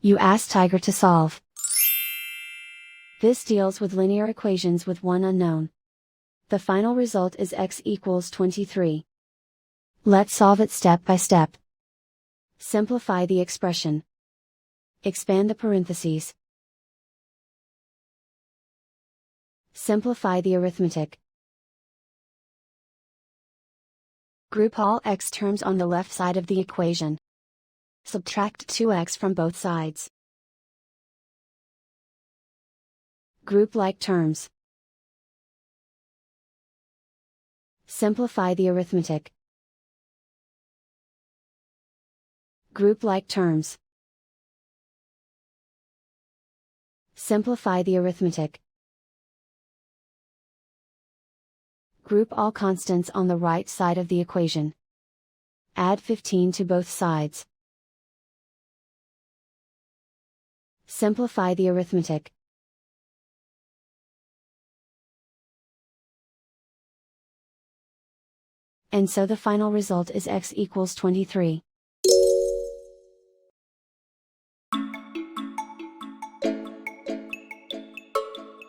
You ask Tiger to solve. This deals with linear equations with one unknown. The final result is x equals 23. Let's solve it step by step. Simplify the expression. Expand the parentheses. Simplify the arithmetic. Group all x terms on the left side of the equation. Subtract 2x from both sides. Group like terms. Simplify the arithmetic. Group like terms. Simplify the arithmetic. Group all constants on the right side of the equation. Add 15 to both sides. Simplify the arithmetic. And so the final result is x equals 23.